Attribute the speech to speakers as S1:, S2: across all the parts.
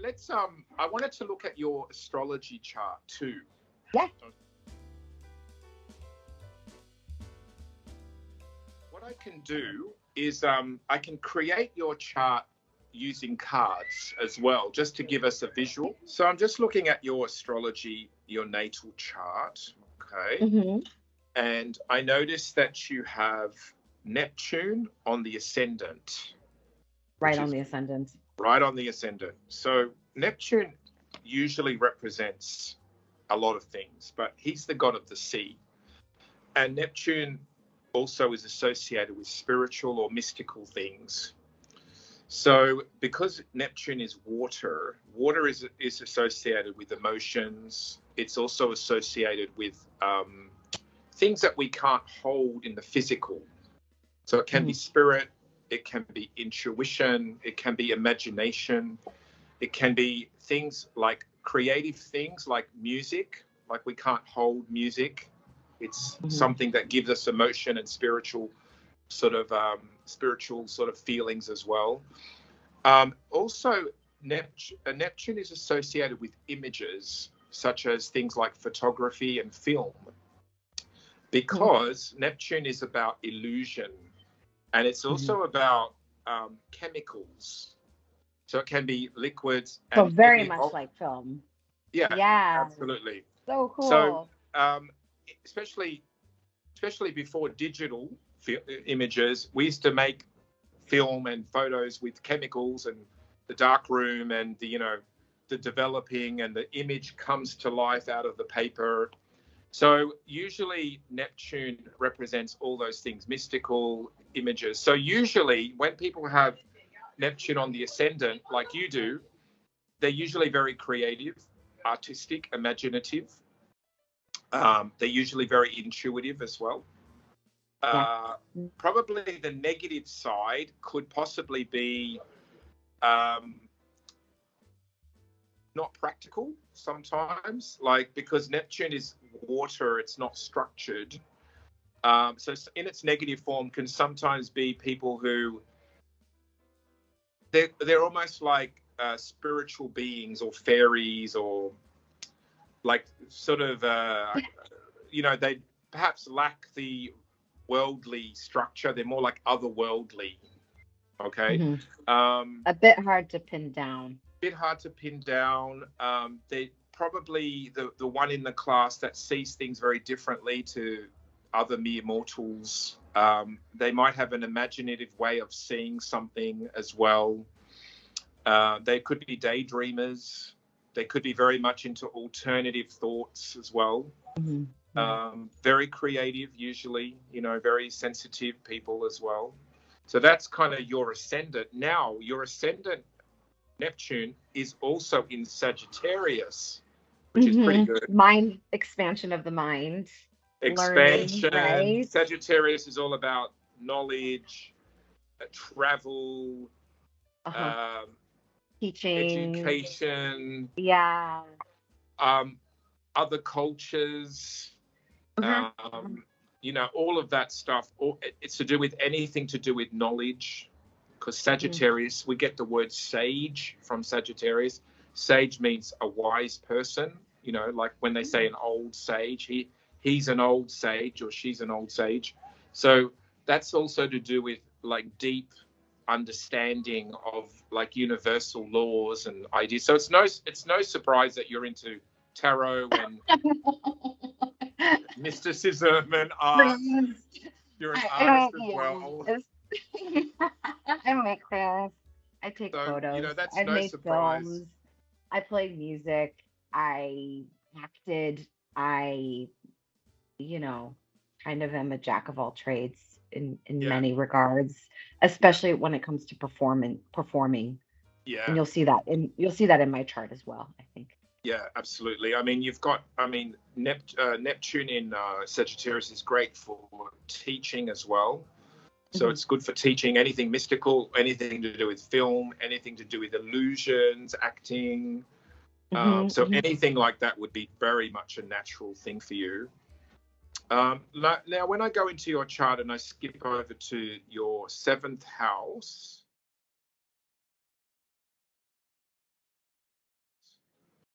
S1: let's I wanted to look at your astrology chart too.
S2: Yeah.
S1: What I can do is I can create your chart using cards as well, just to give us a visual. So I'm just looking at your astrology, your natal chart. Okay.
S2: Mm-hmm.
S1: And I noticed that you have Neptune on the ascendant.
S2: Right on the ascendant.
S1: Right on the ascendant. So Neptune usually represents a lot of things, but he's the god of the sea. And Neptune also is associated with spiritual or mystical things. So because Neptune is water, water is associated with emotions. It's also associated with things that we can't hold in the physical. So it can be spirit, it can be intuition, it can be imagination, it can be things like creative things like music, like we can't hold music. It's something that gives us emotion and spiritual sort of feelings as well. Also, Neptune is associated with images such as things like photography and film, because Neptune is about illusion, and it's also about chemicals. So it can be liquids.
S2: So very much like film.
S1: Yeah, absolutely.
S2: So cool.
S1: So especially before digital images, we used to make film and photos with chemicals and the dark room and the developing, and the image comes to life out of the paper. So usually Neptune represents all those things, mystical images. So usually when people have Neptune on the ascendant, like you do, they're usually very creative, artistic, imaginative. They're usually very intuitive as well. Probably the negative side could possibly be not practical sometimes, like because Neptune is water, it's not structured. So in its negative form can sometimes be people who they're almost like spiritual beings or fairies, or like sort of they perhaps lack the worldly structure. They're more like otherworldly. Okay.
S2: A bit hard to pin down.
S1: They probably the one in the class that sees things very differently to other mere mortals. They might have an imaginative way of seeing something as well. They could be daydreamers. They could be very much into alternative thoughts as well. Very creative, usually, very sensitive people as well. So that's kind of your ascendant. Now, your ascendant Neptune is also in Sagittarius, which is pretty good.
S2: Mind expansion of the mind.
S1: Expansion.
S2: Learning, right?
S1: Sagittarius is all about knowledge, travel,
S2: teaching,
S1: education.
S2: Yeah.
S1: Other cultures. All of that stuff. It's to do with anything to do with knowledge. Because Sagittarius, we get the word sage from Sagittarius. Sage means a wise person. Like when they say an old sage, he's an old sage or she's an old sage. So that's also to do with like deep understanding of like universal laws and ideas. So it's no surprise that you're into tarot and mysticism and art. You're an artist as well.
S2: I make crafts. I take photos.
S1: That's
S2: I
S1: no
S2: made
S1: surprise.
S2: films. I played music. I acted. I, kind of am a jack of all trades in many regards, especially when it comes to performing.
S1: Yeah.
S2: And you'll see that in my chart as well, I think.
S1: Yeah, absolutely. I mean, Neptune in Sagittarius is great for teaching as well. So it's good for teaching anything mystical, anything to do with film, anything to do with illusions, acting. So anything like that would be very much a natural thing for you. Now, when I go into your chart and I skip over to your 7th house,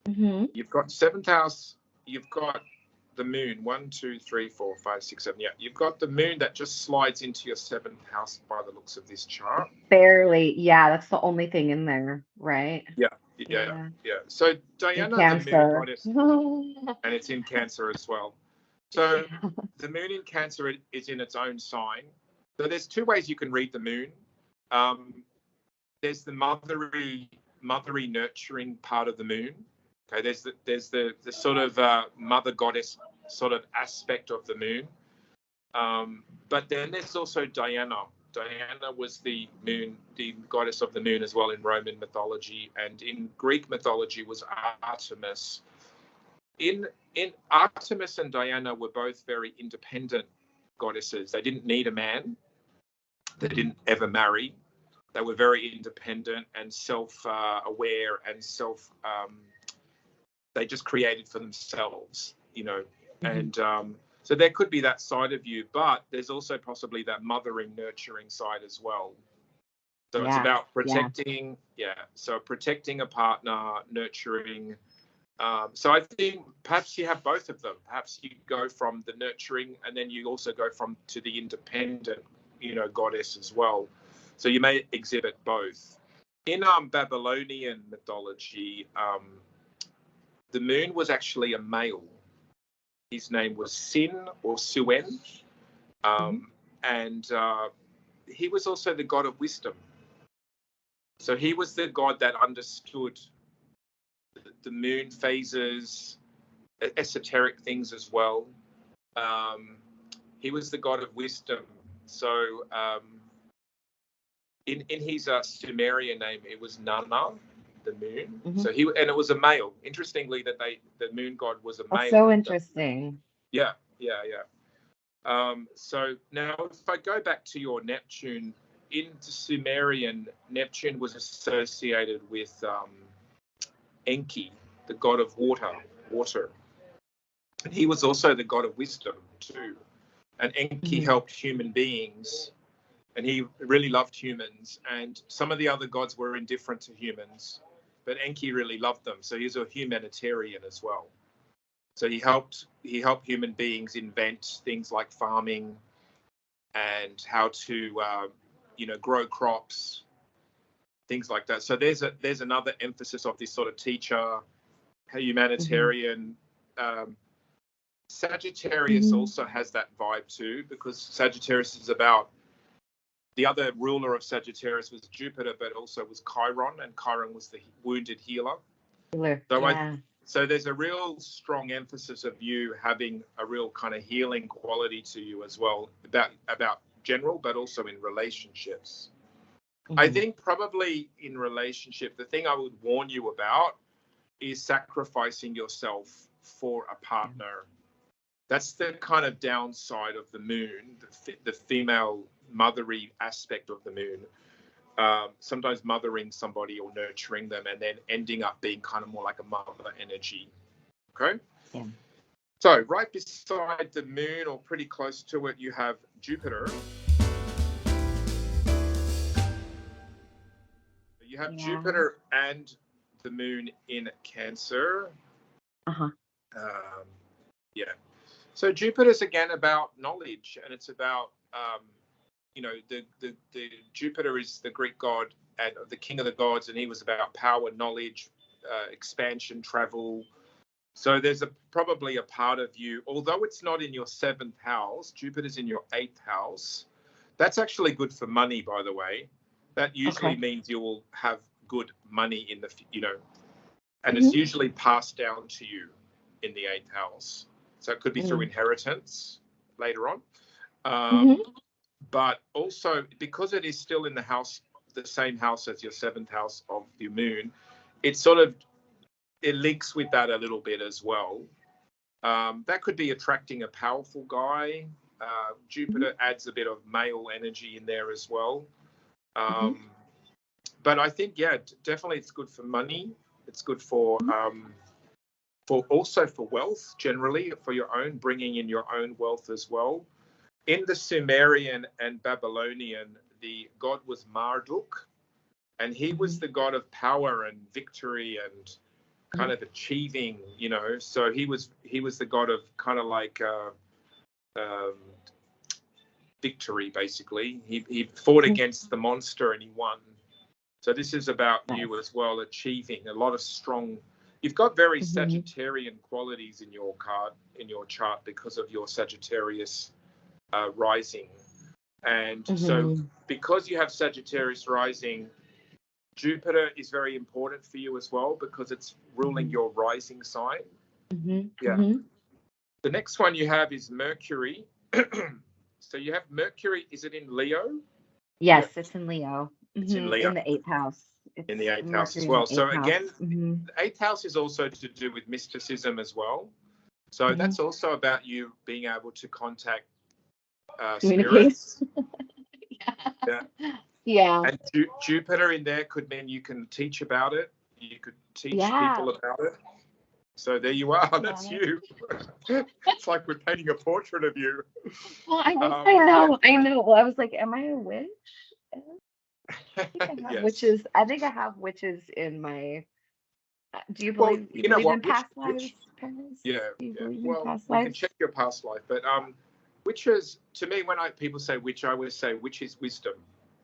S2: Hmm.
S1: You've got seventh house. You've got the moon. 1, 2, 3, 4, 5, 6, 7. Yeah, you've got the moon that just slides into your seventh house by the looks of this chart.
S2: Barely. Yeah, that's the only thing in there, right?
S1: Yeah, yeah,
S2: Yeah.
S1: yeah. So
S2: In
S1: Diana, the moon
S2: Cancer.
S1: goddess, and it's in Cancer as well. So the moon in Cancer is in its own sign. So there's two ways you can read the moon. There's the mothery, nurturing part of the moon. Okay, there's the sort of mother goddess sort of aspect of the moon. But then there's also Diana. Diana was the moon, the goddess of the moon as well in Roman mythology, and in Greek mythology was Artemis. In Artemis and Diana were both very independent goddesses. They didn't need a man. They didn't ever marry. They were very independent and self-aware and they just created for themselves, and so there could be that side of you, but there's also possibly that mothering, nurturing side as well. So it's
S2: Yeah.
S1: about
S2: Yeah.
S1: protecting, so protecting a partner, nurturing. So I think perhaps you have both of them. Perhaps you go from the nurturing and then you also go to the independent, goddess as well. So you may exhibit both. In Babylonian mythology, the moon was actually a male. His name was Sin or Suen,
S2: Hmm.
S1: and he was also the god of wisdom. So he was the god that understood the moon phases, esoteric things as well. He was the god of wisdom. So in his Sumerian name, it was Nana, the moon.
S2: Hmm.
S1: So and it was a male. Interestingly, that the moon god was a
S2: That's
S1: male.
S2: so interesting.
S1: Yeah, yeah, yeah. So now, if I go back to your Neptune, in Sumerian, Neptune was associated with Enki, the god of water. And he was also the god of wisdom too. And Enki
S2: Hmm.
S1: helped human beings, and he really loved humans. And some of the other gods were indifferent to humans, but Enki really loved them. So he's a humanitarian as well. So he helped human beings invent things like farming and how to grow crops, things like that. So there's another emphasis of this sort of teacher,
S2: Hmm.
S1: humanitarian. Sagittarius
S2: Hmm.
S1: also has that vibe too, because Sagittarius is about, the other ruler of Sagittarius was Jupiter, but also was Chiron, and Chiron was the wounded healer. So
S2: Yeah.
S1: so there's a real strong emphasis of you having a real kind of healing quality to you as well, about general, but also in relationships. I
S2: Hmm.
S1: think probably in relationship, the thing I would warn you about is sacrificing yourself for a partner. That's the kind of downside of the moon, the female mothery aspect of the moon. Sometimes mothering somebody or nurturing them and then ending up being kind of more like a mother energy. Okay.
S2: Yeah.
S1: So right beside the moon, or pretty close to it, you have Jupiter. You have
S2: Yeah.
S1: Jupiter and the moon in Cancer.
S2: Uh-huh.
S1: Um, yeah. So Jupiter's again about knowledge, and it's about the Jupiter is the Greek god and the king of the gods, and he was about power, knowledge, expansion, travel. So there's probably a part of you, although it's not in your seventh house, Jupiter's in your eighth house. That's actually good for money, by the way. That usually
S2: Okay.
S1: means you will have good money in and it's
S2: Hmm.
S1: usually passed down to you in the eighth house. So it could be through
S2: Hmm.
S1: inheritance later on.
S2: Hmm.
S1: But also because it is still in the same house as your seventh house of your moon, it links with that a little bit as well. That could be attracting a powerful guy.
S2: Hmm.
S1: Jupiter adds a bit of male energy in there as well.
S2: Hmm.
S1: But I think, definitely it's good for money. It's good for also for wealth generally, for your own, bringing in your own wealth as well. In the Sumerian and Babylonian, the god was Marduk, and he
S2: Hmm.
S1: was the god of power and victory and kind of achieving, so he was the god of kind of like um, victory, basically. He fought against the monster and he won. So this is about you as well, achieving a lot of strong. You've got very Sagittarian qualities in your chart because of your Sagittarius rising. And so because you have Sagittarius rising, Jupiter is very important for you as well because it's ruling your rising sign. The next one you have is Mercury. So you have Mercury. Is it in Leo?
S2: Yes, it's in Leo.
S1: It's in Leo.
S2: In the 8th house.
S1: In the 8th house as well. So again, the 8th house is also to do with mysticism as well. So that's also about you being able to contact spirits.
S2: Yeah.
S1: And Jupiter in there could mean you can teach about it. You could teach people about it. So there you are. That's you. It's like we're painting a portrait of you.
S2: Well, I know. Well, I was like, am I a witch? I think I have witches. I think I have witches in my. Do you believe?
S1: You know what?
S2: In past lives, Paris?
S1: Yeah.
S2: Do you believe in
S1: Well,
S2: past
S1: you
S2: lives?
S1: can check your past life, but witches. To me, when people say witch, I always say witch is wisdom,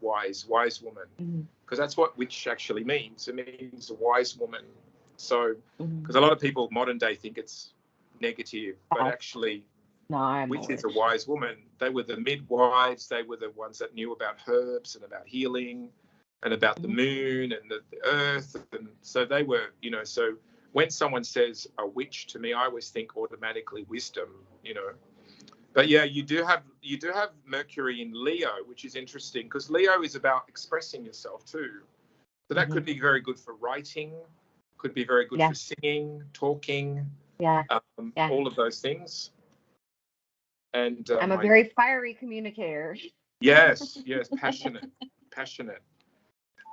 S1: wise woman, because that's what witch actually means. It means a wise woman. So, because a lot of people modern day think it's negative, but actually, witch is a wise woman. They were the midwives. They were the ones that knew about herbs and about healing and about the moon and the earth. And so they were, so when someone says a witch to me, I always think automatically wisdom, But yeah, you do have Mercury in Leo, which is interesting because Leo is about expressing yourself too. So that could be very good for writing, could be very good for singing, talking, all of those things. And
S2: I'm a very fiery communicator.
S1: Yes, passionate.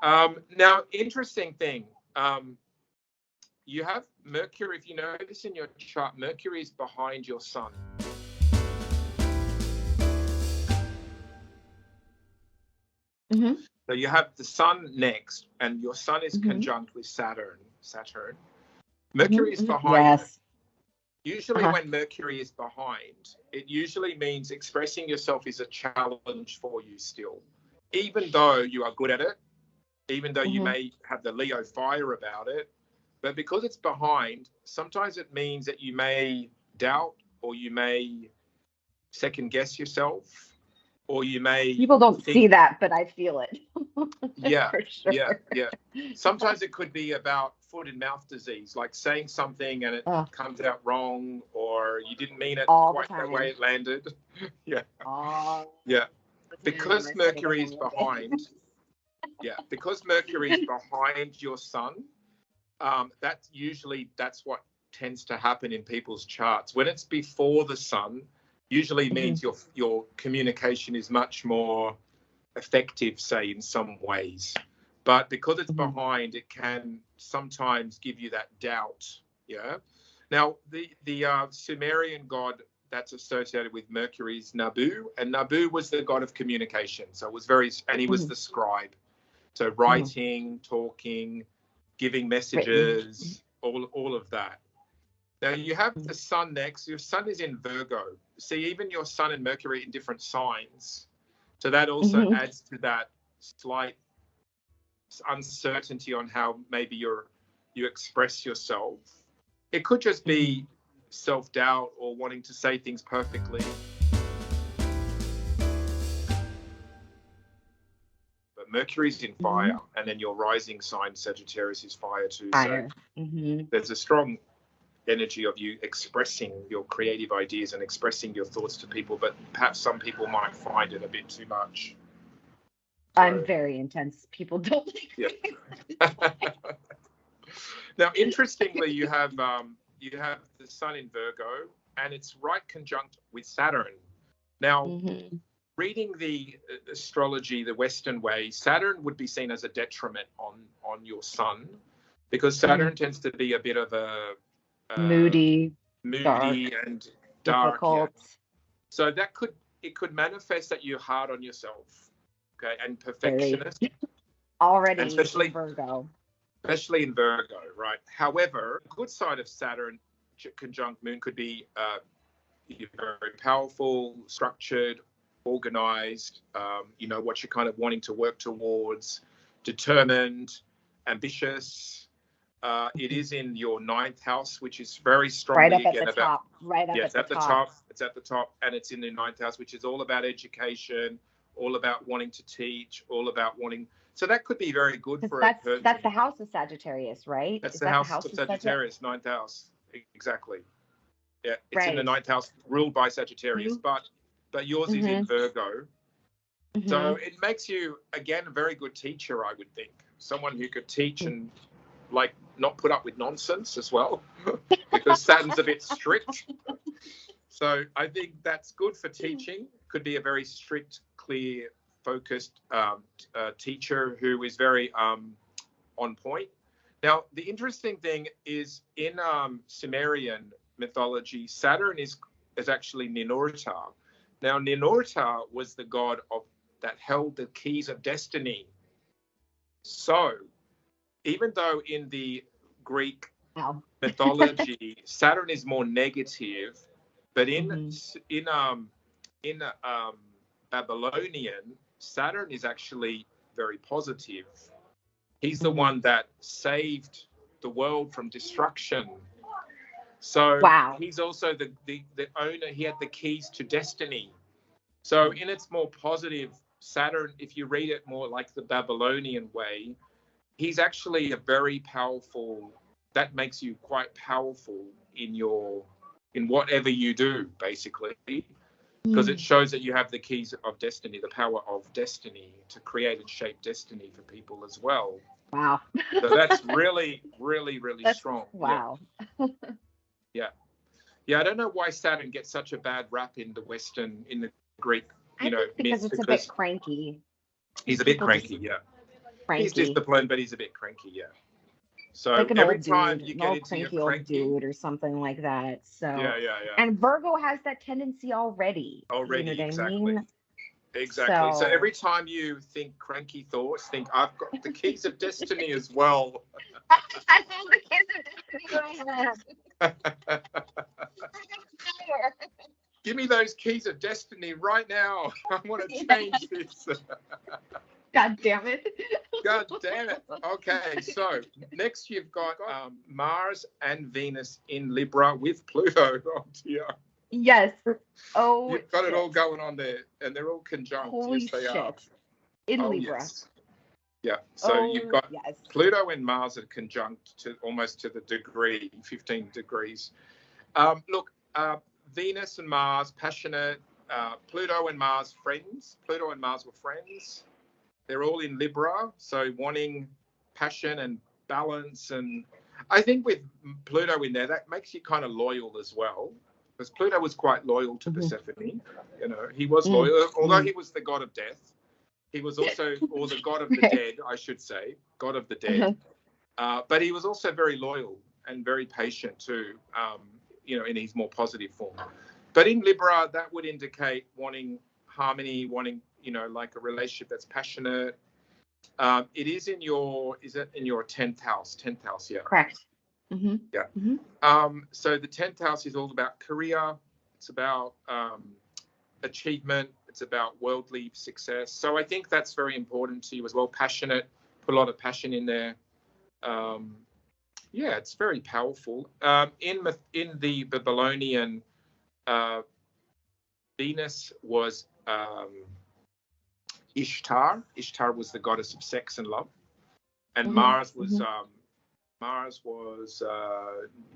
S1: Now, interesting thing. You have Mercury. If you notice in your chart, Mercury is behind your sun. So you have the sun next, and your sun is conjunct with Saturn. Mercury is behind.
S2: Yes.
S1: Usually when Mercury is behind, it usually means expressing yourself is a challenge for you still. Even though you are good at it, even though you may have the Leo fire about it, but because it's behind, sometimes it means that you may doubt or you may second guess yourself. Or you may
S2: people don't see that, but I feel it.
S1: For sure. Yeah. Sometimes it could be about foot and mouth disease, like saying something and it comes out wrong, or you didn't mean it quite the way it landed. Because Mercury is behind. Because Mercury is behind your sun. That's what tends to happen in people's charts. When it's before the sun, usually means your communication is much more effective, say, in some ways. But because it's behind, it can sometimes give you that doubt. Now, the Sumerian god that's associated with Mercury is Nabu, and Nabu was the god of communication. So it was and he was the scribe. So writing, talking, giving messages, all of that. Now you have the sun next. Your sun is in Virgo. See, even your sun and Mercury in different signs. So that also adds to that slight uncertainty on how maybe you express yourself. It could just be self-doubt or wanting to say things perfectly. But Mercury's in fire, and then your rising sign, Sagittarius, is fire too.
S2: Fire.
S1: So there's a strong energy of you expressing your creative ideas and expressing your thoughts to people, but perhaps some people might find it a bit too much.
S2: I'm very intense. People don't like me.
S1: Now, interestingly, you have the sun in Virgo, and it's right conjunct with Saturn. Now, reading the astrology the Western way, Saturn would be seen as a detriment on your sun, because Saturn tends to be a bit of a
S2: moody, dark,
S1: and dark.
S2: Difficult.
S1: So it could manifest that you're hard on yourself, okay, and perfectionist.
S2: Already,
S1: and especially
S2: Virgo.
S1: especially in Virgo, right? However, a good side of Saturn conjunct Moon could be very powerful, structured, organized, you know, what you're kind of wanting to work towards, determined, ambitious. It is in your 9th house, which is very strongly
S2: right up at the top. Right up
S1: yeah,
S2: at
S1: it's
S2: the
S1: at the
S2: top.
S1: It's at the top, and it's in the 9th house, which is all about education, all about wanting to teach, all about wanting. So that could be very good for a person.
S2: That's the house of Sagittarius, right?
S1: That's
S2: Is
S1: the
S2: that
S1: house of Sagittarius, 9th house. Exactly. Yeah, it's in the 9th house, ruled by Sagittarius, but yours is in Virgo. So it makes you, again, a very good teacher, I would think. Someone who could teach and, like, not put up with nonsense as well, because Saturn's a bit strict. So I think that's good for teaching. Could be a very strict, clear, focused teacher who is very on point. Now, the interesting thing is in Sumerian mythology, Saturn is actually Ninurta. Now, Ninurta was the god that held the keys of destiny. So, even though in the Greek mythology, Saturn is more negative, but in Babylonian, Saturn is actually very positive. He's the one that saved the world from destruction. So he's also the owner. He had the keys to destiny. So in its more positive, Saturn, if you read it more like the Babylonian way, he's actually a very powerful, that makes you quite powerful in whatever you do, basically, because it shows that you have the keys of destiny, the power of destiny to create and shape destiny for people as well.
S2: Wow.
S1: So that's really, really, really strong.
S2: Wow.
S1: Yeah. Yeah, I don't know why Saturn gets such a bad rap in the Greek,
S2: because it's a bit cranky.
S1: He's a bit cranky,
S2: Cranky.
S1: He's disciplined, but he's a bit cranky, So
S2: like an
S1: every
S2: old
S1: time
S2: dude,
S1: you get into your cranky
S2: old dude or something like that. So
S1: yeah.
S2: And Virgo has that tendency already.
S1: You know what exactly. I mean? Exactly. So every time you think cranky thoughts, think I've got the keys of destiny as well.
S2: I know the keys of destiny I have.
S1: Give me those keys of destiny right now. I want to change this.
S2: God damn it.
S1: God damn it. Okay, so next you've got Mars and Venus in Libra with Pluto. Oh dear.
S2: Yes. Oh,
S1: you've got it all going on there, and they're all conjunct.
S2: Holy
S1: yes, they
S2: shit.
S1: are.
S2: In Libra.
S1: Yes. Yeah. So you've got Pluto and Mars are conjunct to almost to the degree, 15 degrees. Look, Venus and Mars, passionate. Pluto and Mars, friends. Pluto and Mars were friends. They're all in Libra, so wanting passion and balance. And I think with Pluto in there, that makes you kind of loyal as well, because Pluto was quite loyal to Persephone. He was loyal, although he was the god of death. He was also, or the god of the dead, I should say, god of the dead. But he was also very loyal and very patient too, in his more positive form. But in Libra, that would indicate wanting harmony, wanting, like a relationship that's passionate. It is in your 10th house? 10th house, yeah.
S2: Correct.
S1: Yeah. So the 10th house is all about career. It's about achievement. It's about worldly success. So I think that's very important to you as well. Passionate. Put a lot of passion in there. It's very powerful. In the Babylonian, Venus was Ishtar. Ishtar was the goddess of sex and love, and Mars was Nergal.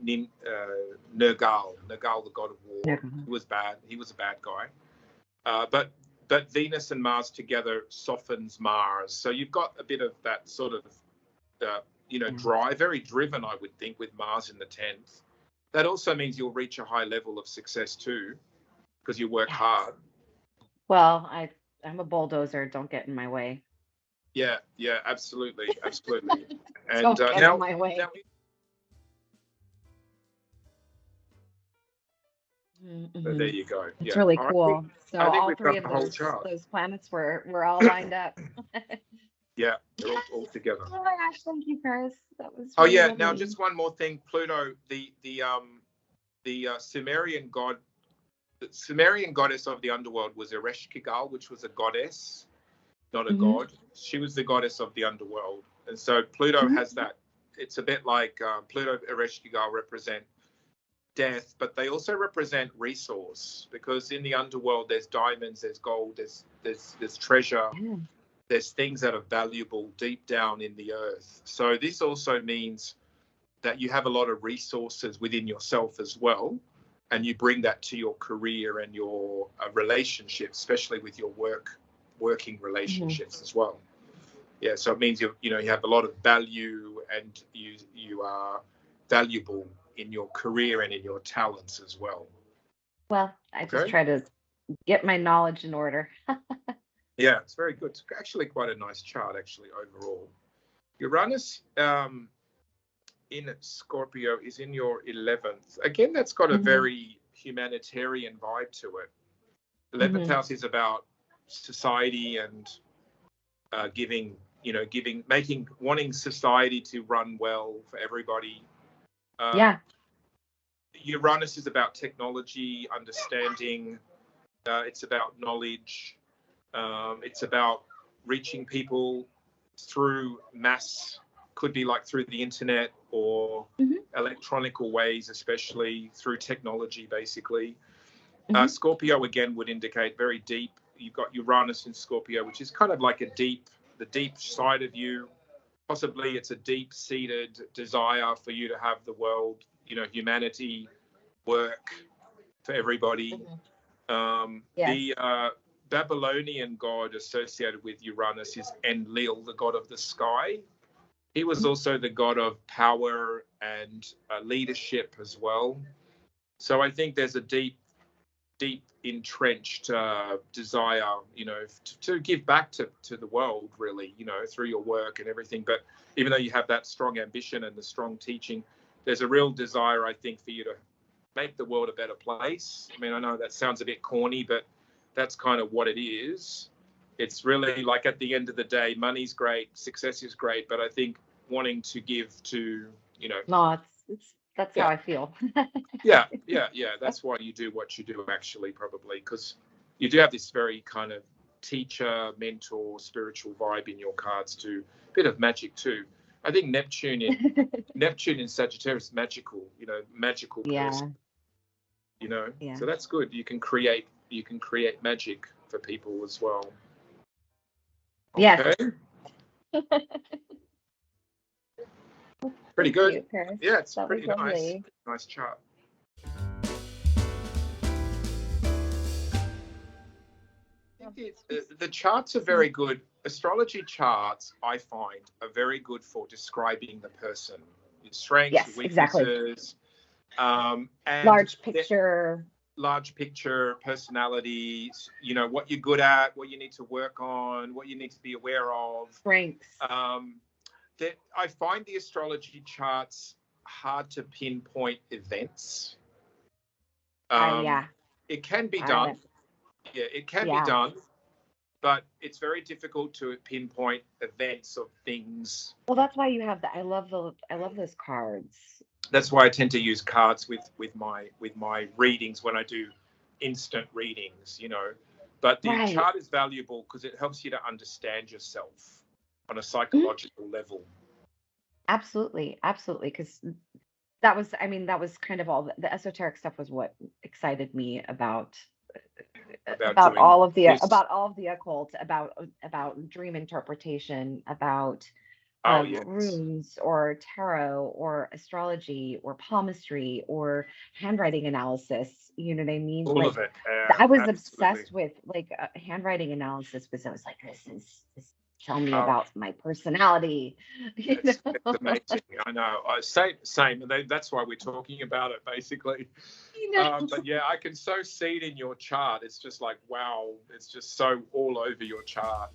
S1: Nergal, the god of war. He was bad. He was a bad guy. But Venus and Mars together softens Mars. So you've got a bit of that sort of drive, very driven, I would think, with Mars in the 10th. That also means you'll reach a high level of success too, because you work hard.
S2: Well, I'm a bulldozer. Don't get in my way.
S1: Yeah, absolutely. And
S2: don't get in my way.
S1: So there you go.
S2: It's really cool. So all three of those planets were all lined up.
S1: Yeah, they're all together.
S2: Oh my gosh, thank you, Paris. That was
S1: Oh
S2: really
S1: yeah.
S2: lovely.
S1: Now just one more thing. Pluto, the Sumerian god, the Sumerian goddess of the underworld was Ereshkigal, which was a goddess, not a god. She was the goddess of the underworld, and so Pluto has that. It's a bit like Pluto, Ereshkigal represent death, but they also represent resource, because in the underworld there's diamonds, there's gold, there's treasure. There's things that are valuable deep down in the earth. So this also means that you have a lot of resources within yourself as well, and you bring that to your career and your relationships, especially with your working relationships as well. Yeah, so it means you have a lot of value, and you are valuable in your career and in your talents as well.
S2: Well, I just try to get my knowledge in order.
S1: Yeah, it's very good. It's actually quite a nice chart, actually, overall. Uranus in Scorpio is in your 11th. Again, that's got a very humanitarian vibe to it. 11th house is about society and wanting society to run well for everybody. Uranus is about technology, understanding. It's about knowledge. It's about reaching people through mass, could be like through the internet or electronical ways, especially through technology, basically. Scorpio, again, would indicate very deep. You've got Uranus in Scorpio, which is kind of like the deep side of you. Possibly it's a deep-seated desire for you to have the world, humanity work for everybody. The Babylonian god associated with Uranus is Enlil, the god of the sky. He was also the god of power and leadership as well. So I think there's a deep entrenched desire, to give back to the world, really, through your work and everything. But even though you have that strong ambition and the strong teaching, there's a real desire, I think, for you to make the world a better place. I mean, I know that sounds a bit corny, but that's kind of what it is. It's really like, at the end of the day, money's great, success is great, but I think wanting to give to,
S2: No, that's how I feel.
S1: Yeah. That's why you do what you do, actually, probably, because you do have this very kind of teacher, mentor, spiritual vibe in your cards too. A bit of magic too. I think Neptune in Sagittarius is magical, magical person. So that's good. You can create magic for people as well. Okay. Pretty good.
S2: You,
S1: yeah, it's pretty nice. Nice chart. The charts are very good. Astrology charts, I find, are very good for describing the person, your strengths, weaknesses, and
S2: large picture,
S1: personalities. What you're good at, what you need to work on, what you need to be aware of.
S2: Strengths.
S1: That I find the astrology charts hard to pinpoint events. It can be done. It can be done, but it's very difficult to pinpoint events of things.
S2: Well, that's why you have that. I love those cards.
S1: That's why I tend to use cards with my readings when I do instant readings, But the chart is valuable because it helps you to understand yourself on a psychological level.
S2: Absolutely, because that was kind of all the esoteric stuff was what excited me about all of the occult, about dream interpretation, about runes or tarot or astrology or palmistry or handwriting analysis. You know what I mean?
S1: All of it.
S2: I was obsessed with handwriting analysis because I was like, this tell me about my personality.
S1: It's amazing. I know. Same. That's why we're talking about it, basically. But yeah, I can so see it in your chart. It's just like, wow. It's just so all over your chart,